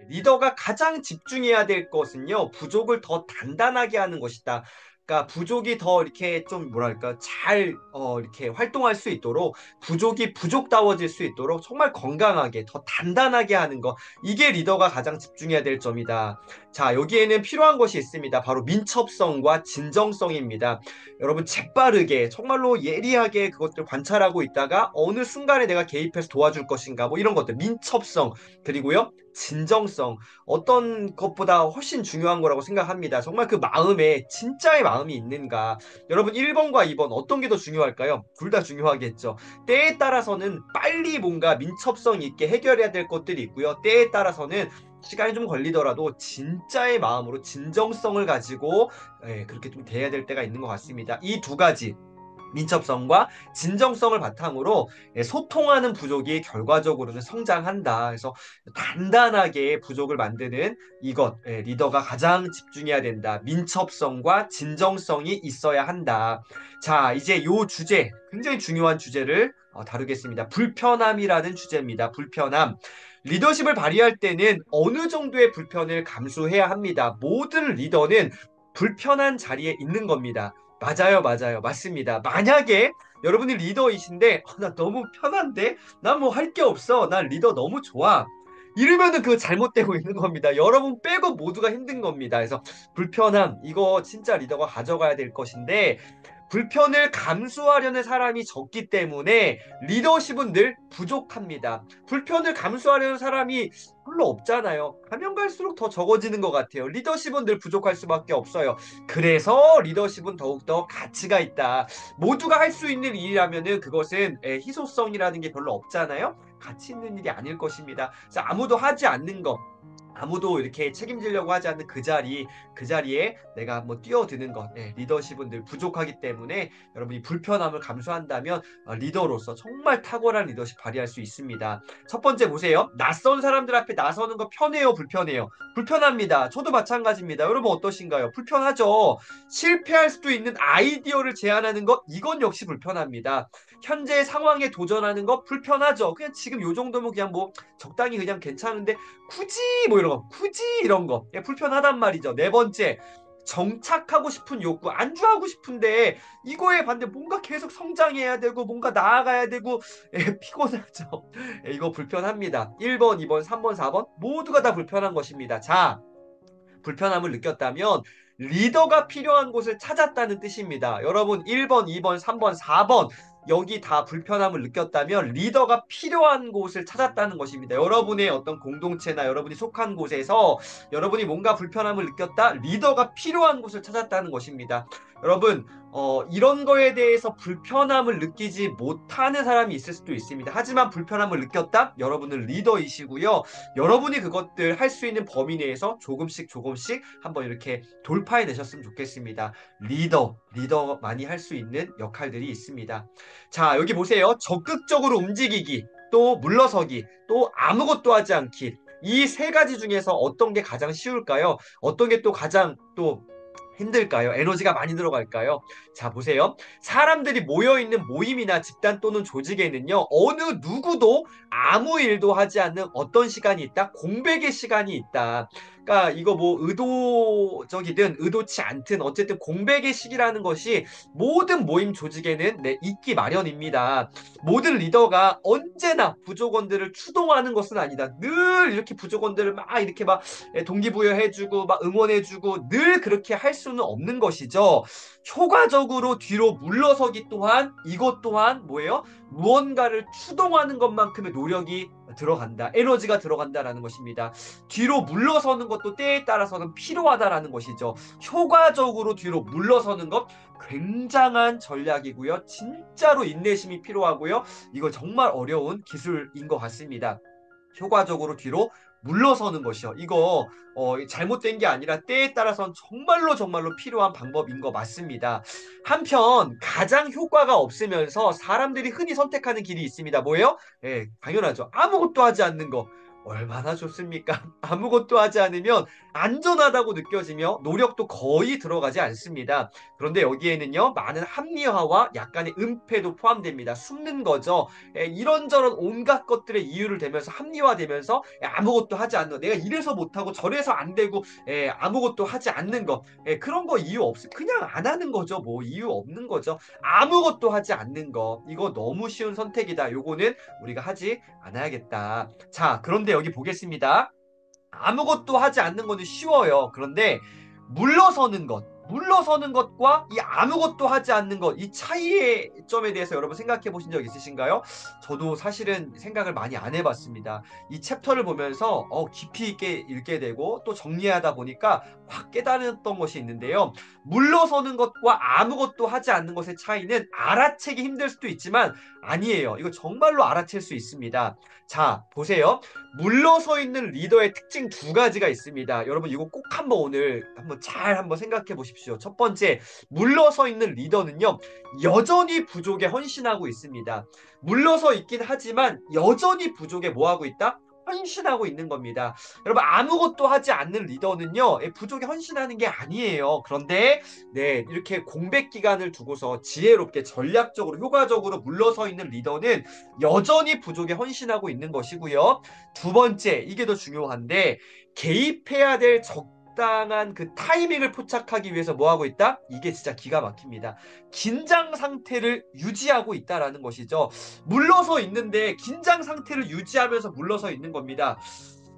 리더가 가장 집중해야 될 것은요, 부족을 더 단단하게 하는 것이다. 그러니까 부족이 더 이렇게 좀 뭐랄까 잘 이렇게 활동할 수 있도록 부족이 부족다워질 수 있도록 정말 건강하게 더 단단하게 하는 거 이게 리더가 가장 집중해야 될 점이다. 자, 여기에는 필요한 것이 있습니다. 바로 민첩성과 진정성입니다. 여러분 재빠르게 정말로 예리하게 그것들 관찰하고 있다가 어느 순간에 내가 개입해서 도와줄 것인가 뭐 이런 것들 민첩성 그리고요 진정성 어떤 것보다 훨씬 중요한 거라고 생각합니다. 정말 그 마음에 진짜의 마음이 있는가. 여러분 1번과 2번 어떤 게 더 중요할까요? 둘 다 중요하겠죠. 때에 따라서는 빨리 뭔가 민첩성 있게 해결해야 될 것들이 있고요. 때에 따라서는 시간이 좀 걸리더라도 진짜의 마음으로 진정성을 가지고 그렇게 좀 돼야 될 때가 있는 것 같습니다. 이 두 가지 민첩성과 진정성을 바탕으로 소통하는 부족이 결과적으로는 성장한다. 그래서 단단하게 부족을 만드는 이것 리더가 가장 집중해야 된다. 민첩성과 진정성이 있어야 한다. 자, 이제 요 주제 굉장히 중요한 주제를 다루겠습니다. 불편함이라는 주제입니다. 불편함. 리더십을 발휘할 때는 어느 정도의 불편을 감수해야 합니다. 모든 리더는 불편한 자리에 있는 겁니다. 맞아요, 맞아요. 맞습니다. 만약에 여러분이 리더이신데, 나 너무 편한데? 난 뭐 할 게 없어. 난 리더 너무 좋아. 이러면은 그거 잘못되고 있는 겁니다. 여러분 빼고 모두가 힘든 겁니다. 그래서 불편함, 이거 진짜 리더가 가져가야 될 것인데, 불편을 감수하려는 사람이 적기 때문에 리더십은 늘 부족합니다. 불편을 감수하려는 사람이 별로 없잖아요. 가면 갈수록 더 적어지는 것 같아요. 리더십은 늘 부족할 수밖에 없어요. 그래서 리더십은 더욱더 가치가 있다. 모두가 할 수 있는 일이라면은 그것은 희소성이라는 게 별로 없잖아요. 가치 있는 일이 아닐 것입니다. 자, 아무도 하지 않는 것. 아무도 이렇게 책임지려고 하지 않는 그 자리에 내가 한번 뛰어드는 것, 리더십은 늘 부족하기 때문에 여러분이 불편함을 감수한다면 리더로서 정말 탁월한 리더십 발휘할 수 있습니다. 첫 번째 보세요. 낯선 사람들 앞에 나서는 거 편해요, 불편해요? 불편합니다. 저도 마찬가지입니다. 여러분 어떠신가요? 불편하죠. 실패할 수도 있는 아이디어를 제안하는 것, 이건 역시 불편합니다. 현재 상황에 도전하는 거 불편하죠. 그냥 지금 요 정도면 그냥 뭐 적당히 그냥 괜찮은데 굳이 뭐 이런 거, 굳이 이런 거 불편하단 말이죠. 네 번째, 정착하고 싶은 욕구, 안주하고 싶은데 이거에 반대 뭔가 계속 성장해야 되고 뭔가 나아가야 되고 피곤하죠. 이거 불편합니다. 1번, 2번, 3번, 4번 모두가 다 불편한 것입니다. 자, 불편함을 느꼈다면 리더가 필요한 곳을 찾았다는 뜻입니다. 여러분 1번, 2번, 3번, 4번 여기 다 불편함을 느꼈다면 리더가 필요한 곳을 찾았다는 것입니다. 여러분의 어떤 공동체나 여러분이 속한 곳에서 여러분이 뭔가 불편함을 느꼈다? 리더가 필요한 곳을 찾았다는 것입니다. 여러분 이런 거에 대해서 불편함을 느끼지 못하는 사람이 있을 수도 있습니다. 하지만 불편함을 느꼈다? 여러분은 리더이시고요. 여러분이 그것들 할 수 있는 범위 내에서 조금씩 조금씩 한번 이렇게 돌파해 내셨으면 좋겠습니다. 리더 많이 할 수 있는 역할들이 있습니다. 자, 여기 보세요. 적극적으로 움직이기, 또 물러서기, 또 아무것도 하지 않기. 이 세 가지 중에서 어떤 게 가장 쉬울까요? 어떤 게 또 가장 또 힘들까요? 에너지가 많이 들어갈까요? 자, 보세요. 사람들이 모여있는 모임이나 집단 또는 조직에는요, 어느 누구도 아무 일도 하지 않는 어떤 시간이 있다? 공백의 시간이 있다. 그러니까 이거 뭐 의도적이든 의도치 않든 어쨌든 공백의 시기라는 것이 모든 모임 조직에는 있기 마련입니다. 모든 리더가 언제나 부족원들을 추동하는 것은 아니다. 늘 이렇게 부족원들을 막 이렇게 막 동기부여해주고 막 응원해주고 늘 그렇게 할 수는 없는 것이죠. 효과적으로 뒤로 물러서기 또한 이것 또한 뭐예요? 무언가를 추동하는 것만큼의 노력이 들어간다. 에너지가 들어간다라는 것입니다. 뒤로 물러서는 것도 때에 따라서는 필요하다라는 것이죠. 효과적으로 뒤로 물러서는 것 굉장한 전략이고요. 진짜로 인내심이 필요하고요. 이거 정말 어려운 기술인 것 같습니다. 효과적으로 뒤로 물러서는 것이요. 이거 잘못된 게 아니라 때에 따라서는 정말로 정말로 필요한 방법인 거 맞습니다. 한편 가장 효과가 없으면서 사람들이 흔히 선택하는 길이 있습니다. 뭐예요? 당연하죠. 아무것도 하지 않는 거. 얼마나 좋습니까? 아무것도 하지 않으면 안전하다고 느껴지며 노력도 거의 들어가지 않습니다. 그런데 여기에는요, 많은 합리화와 약간의 은폐도 포함됩니다. 숨는 거죠. 이런저런 온갖 것들의 이유를 대면서 합리화되면서 아무것도 하지 않는, 내가 이래서 못하고 저래서 안 되고 아무것도 하지 않는 거, 그런 거 이유 없어. 그냥 안 하는 거죠. 뭐 이유 없는 거죠. 아무것도 하지 않는 거. 이거 너무 쉬운 선택이다. 요거는 우리가 하지 않아야겠다. 자, 그런데 여기 보겠습니다. 아무것도 하지 않는 거는 쉬워요. 그런데 물러서는 것과 이 아무것도 하지 않는 것, 이 차이의 점에 대해서 여러분 생각해 보신 적 있으신가요? 저도 사실은 생각을 많이 안 해봤습니다. 이 챕터를 보면서 깊이 있게 읽게 되고 또 정리하다 보니까 확 깨달았던 것이 있는데요. 물러서는 것과 아무것도 하지 않는 것의 차이는 알아채기 힘들 수도 있지만 아니에요. 이거 정말로 알아챌 수 있습니다. 자, 보세요. 물러서 있는 리더의 특징 두 가지가 있습니다. 여러분 이거 꼭 한번 오늘 한번 잘 한번 생각해 보십시오. 첫 번째, 물러서 있는 리더는요. 여전히 부족에 헌신하고 있습니다. 물러서 있긴 하지만 여전히 부족에 뭐 하고 있다? 헌신하고 있는 겁니다. 여러분 아무것도 하지 않는 리더는요. 부족에 헌신하는 게 아니에요. 그런데 네, 이렇게 공백 기간을 두고서 지혜롭게 전략적으로 효과적으로 물러서 있는 리더는 여전히 부족에 헌신하고 있는 것이고요. 두 번째, 이게 더 중요한데 개입해야 될 적당한 그 타이밍을 포착하기 위해서 뭐 하고 있다? 이게 진짜 기가 막힙니다. 긴장 상태를 유지하고 있다라는 것이죠. 물러서 있는데 긴장 상태를 유지하면서 물러서 있는 겁니다.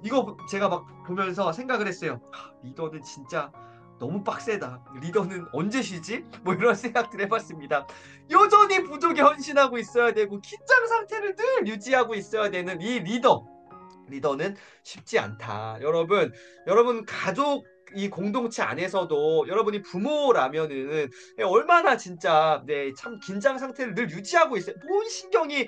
이거 제가 막 보면서 생각을 했어요. 리더는 진짜 너무 빡세다. 리더는 언제 쉬지? 뭐 이런 생각들 해봤습니다. 여전히 부족에 헌신하고 있어야 되고 긴장 상태를 늘 유지하고 있어야 되는 이 리더는 쉽지 않다. 여러분 가족 이 공동체 안에서도 여러분이 부모라면은 얼마나 진짜 참 긴장 상태를 늘 유지하고 있어요. 온 신경이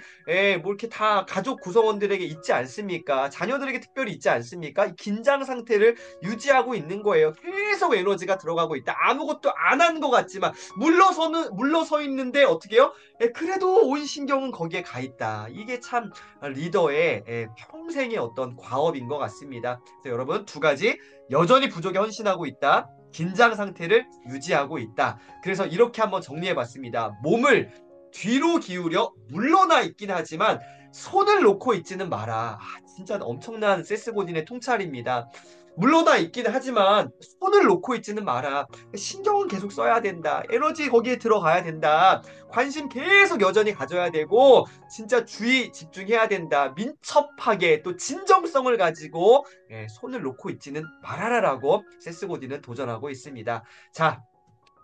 뭐 이렇게 다 가족 구성원들에게 있지 않습니까? 자녀들에게 특별히 있지 않습니까? 이 긴장 상태를 유지하고 있는 거예요. 계속 에너지가 들어가고 있다. 아무것도 안 한 것 같지만 물러서 있는데 어떻게 해요? 그래도 온 신경은 거기에 가 있다. 이게 참 리더의 평생의 어떤 과업인 것 같습니다. 그래서 여러분 두 가지 여전히 부족에 헌신하고 있다. 긴장 상태를 유지하고 있다. 그래서 이렇게 한번 정리해 봤습니다. 몸을 뒤로 기울여 물러나 있긴 하지만 손을 놓고 있지는 마라. 진짜 엄청난 세스 고딘의 통찰입니다. 물러나 있기는 하지만 손을 놓고 있지는 마라. 신경은 계속 써야 된다. 에너지 거기에 들어가야 된다. 관심 계속 여전히 가져야 되고 진짜 주의 집중해야 된다. 민첩하게 또 진정성을 가지고 손을 놓고 있지는 말아라라고 세스 고딘은 도전하고 있습니다. 자,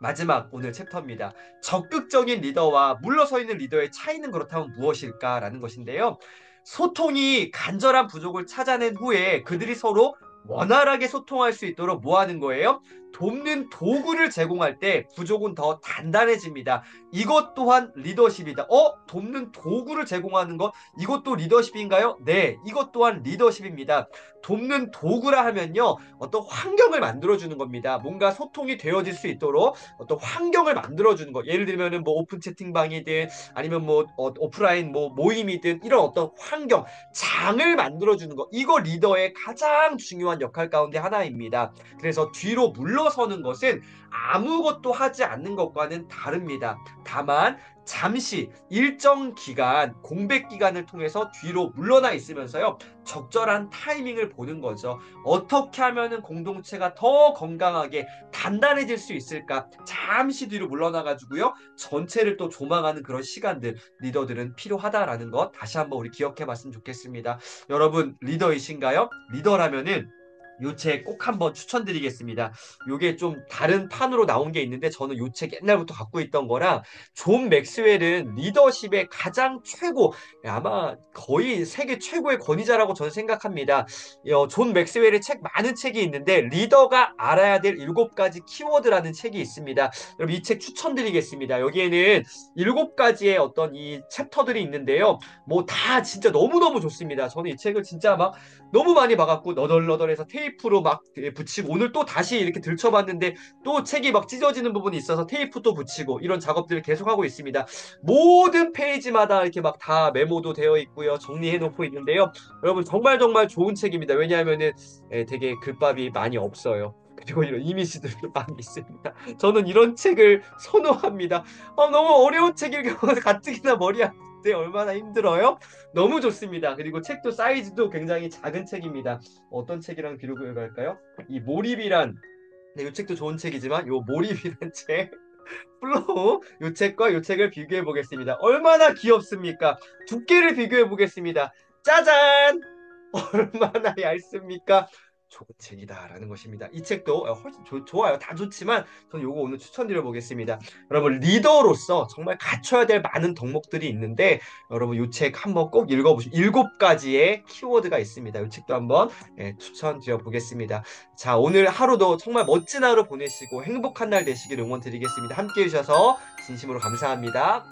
마지막 오늘 챕터입니다. 적극적인 리더와 물러서 있는 리더의 차이는 그렇다면 무엇일까라는 것인데요. 소통이 간절한 부족을 찾아낸 후에 그들이 서로 원활하게 소통할 수 있도록 뭐 하는 거예요? 돕는 도구를 제공할 때 부족은 더 단단해집니다. 이것 또한 리더십이다. 돕는 도구를 제공하는 것, 이것도 리더십인가요? 네, 이것 또한 리더십입니다. 돕는 도구라 하면요, 어떤 환경을 만들어주는 겁니다. 뭔가 소통이 되어질 수 있도록 어떤 환경을 만들어주는 것. 예를 들면은 뭐 오픈 채팅방이든 아니면 뭐 오프라인 뭐 모임이든 이런 어떤 환경, 장을 만들어주는 것. 이거 리더의 가장 중요한 역할 가운데 하나입니다. 그래서 뒤로 물러서는 것은 아무것도 하지 않는 것과는 다릅니다. 다만 잠시 일정 기간 공백 기간을 통해서 뒤로 물러나 있으면서요. 적절한 타이밍을 보는 거죠. 어떻게 하면은 공동체가 더 건강하게 단단해질 수 있을까? 잠시 뒤로 물러나 가지고요. 전체를 또 조망하는 그런 시간들 리더들은 필요하다라는 것 다시 한번 우리 기억해 봤으면 좋겠습니다. 여러분 리더이신가요? 리더라면은 요 책 꼭 한번 추천드리겠습니다. 요게 좀 다른 판으로 나온 게 있는데 저는 요 책 옛날부터 갖고 있던 거랑 존 맥스웰은 리더십의 가장 최고 아마 거의 세계 최고의 권위자라고 저는 생각합니다. 존 맥스웰의 책 많은 책이 있는데 리더가 알아야 될 7가지 키워드라는 책이 있습니다. 여러분 이 책 추천드리겠습니다. 여기에는 7가지의 어떤 이 챕터들이 있는데요. 뭐 다 진짜 너무너무 좋습니다. 저는 이 책을 진짜 막 너무 많이 봐갖고 너덜너덜해서 테이프로 막 붙이고 오늘 또 다시 이렇게 들춰봤는데 또 책이 막 찢어지는 부분이 있어서 테이프 또 붙이고 이런 작업들을 계속하고 있습니다. 모든 페이지마다 이렇게 막 다 메모도 되어 있고요. 정리해 놓고 있는데요. 여러분 정말 정말 좋은 책입니다. 왜냐하면은 되게 글밥이 많이 없어요. 그리고 이런 이미지들도 많이 있습니다. 저는 이런 책을 선호합니다. 너무 어려운 책일 경우에 가뜩이나 머리 아픈데 얼마나 힘들어요? 너무 좋습니다. 그리고 책도 사이즈도 굉장히 작은 책입니다. 어떤 책이랑 비교해 갈까요? 이 몰입이란 네, 이 책도 좋은 책이지만 이 몰입이란 책 플로우 이 책과 이 책을 비교해 보겠습니다. 얼마나 귀엽습니까? 두께를 비교해 보겠습니다. 짜잔! 얼마나 얇습니까? 좋은 책이다라는 것입니다. 이 책도 훨씬 좋아요. 다 좋지만 저는 요거 오늘 추천드려 보겠습니다. 여러분 리더로서 정말 갖춰야 될 많은 덕목들이 있는데 여러분 이 책 한번 꼭 읽어보시고 7가지의 키워드가 있습니다. 이 책도 한번 추천드려 보겠습니다. 자, 오늘 하루도 정말 멋진 하루 보내시고 행복한 날 되시길 응원드리겠습니다. 함께 해주셔서 진심으로 감사합니다.